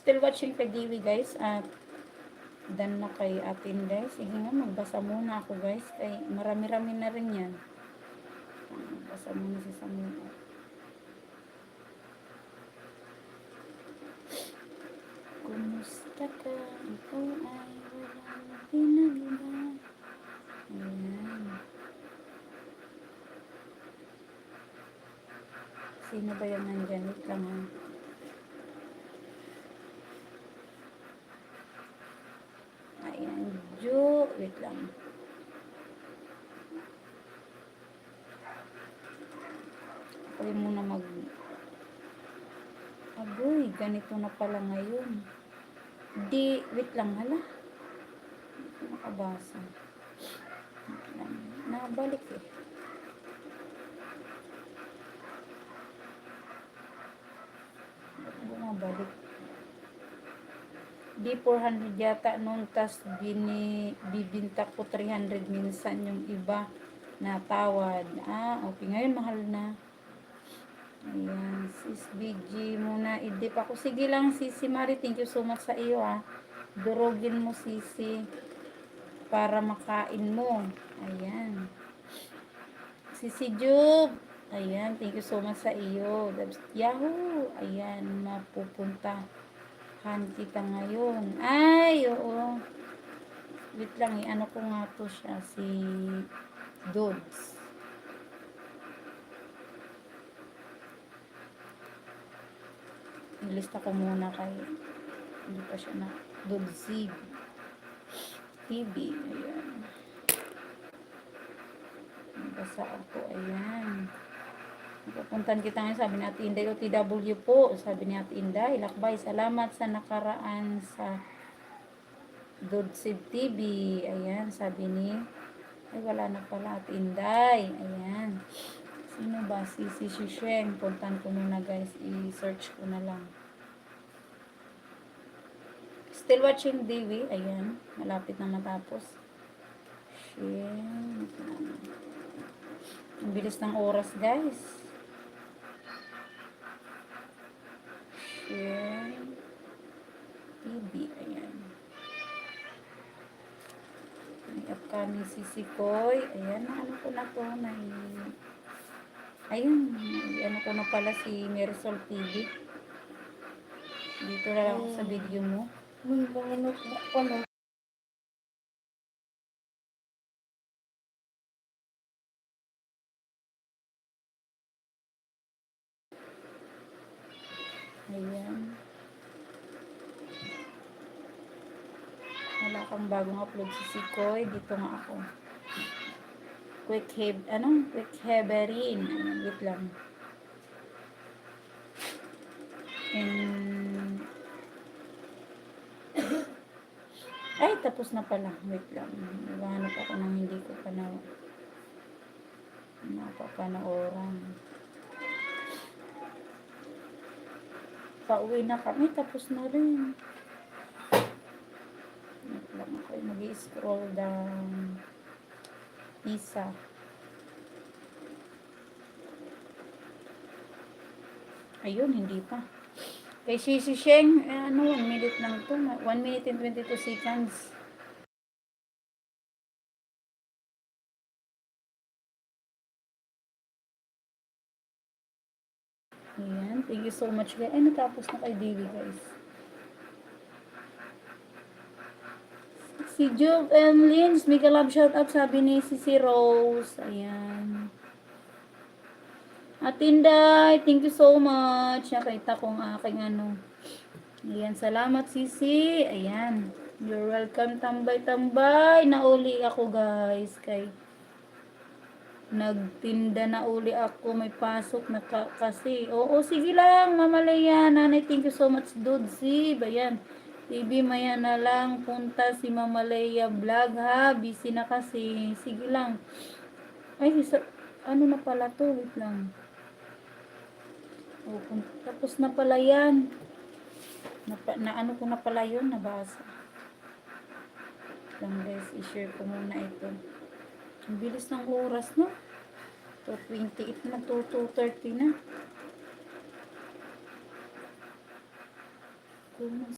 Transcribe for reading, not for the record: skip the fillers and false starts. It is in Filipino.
still watching kay Diwi guys. At dan na kay atin guys. Sige nga, magbasa muna ako guys. Kay marami-rami na rin yan. Magbasa muna si Samuel. Kumusta ka? Ikaw ay walang pinag-iba. Ayan. Sino ba yung nandyan? Wait lang ha. Ayan, Ju. Wait lang. Ako muna Agoy, ganito na pala ngayon. Wait lang, hala. Hindi ko makabasa. Wait lang. Nabalik eh. Bumabalik. Di 400 yata noon, tas bibinta ko 300 minsan yung iba na tawad. Okay. Ngayon mahal na. Ayan, sis BG muna. Idip ako. Sige lang, Sisi Mari. Thank you so much sa iyo Durugin mo, Sisi. Para makain mo. Ayan. Sisi Jub. Ayan, thank you so much sa iyo. Yahoo! Ayan, mapupuntahan kita ngayon. Ay, oo. Wait lang, ano ko nga to siya, si Dudes. Ilista ko muna kay, hindi pa siya na, Dudzib TV. Ayan. Basa ako, ayan. Pupuntan kita ngayon, sabi ni Ate Inday, OTW po, sabi ni Ate Inday, lakbay, salamat sa nakaraan sa Dudsib TV, ayan, sabi ni, ay wala na pala Ate Inday, ayan, sino ba, si Sheng, puntan ko muna guys, i-search ko na lang. Still watching Diwi, ayan, malapit na matapos. Sheng, ang bilis ng oras guys. Sheng TV, ayan. May upcoming Sisikoy, ayan, ano ko na to, ayun, ano ko na pala si Marisol TV. Dito na lang ako sa video mo. Notebook ko no. Ayan. Wala kang bagong upload si Sikoy. Dito nga ako. Quick Heberin. Wait lang. Ay, tapos na pala. Wait lang. Naghahanap ako ng hindi ko pa na napapanooran. Pauwi na kami. Tapos na rin. Wait lang ako. Mag-i-scroll down. Isa. Ayun, hindi pa. Kay Sisi Sheng, 1 minute lang to. 1 minute and 22 seconds. Ayan, thank you so much guys. Ay, natapos na kay Daily guys. Si Job and Lynch, mega love shout out sabi ni si Rose. Ayan. At Inday, thank you so much. Nakita ko ang aking Ayan, salamat Sisi. Ayan. You're welcome, tambay-tambay. Nauli ako guys. Nagtinda na uli ako. May pasok na kasi. Oo, sige lang, Mama Leia. Nanay, thank you so much, Dudsi. Ayan. TV, maya na lang. Punta si Mama Leia vlog ha. Busy na kasi. Sige lang. Ay, ano na pala to? Wait lang. Oh, tapos na pala yan. Ano ko na pala yun, nabasa. Lang guys, i-share ko muna ito. Ang bilis ng oras, no? 2:28 na, 2:30 na.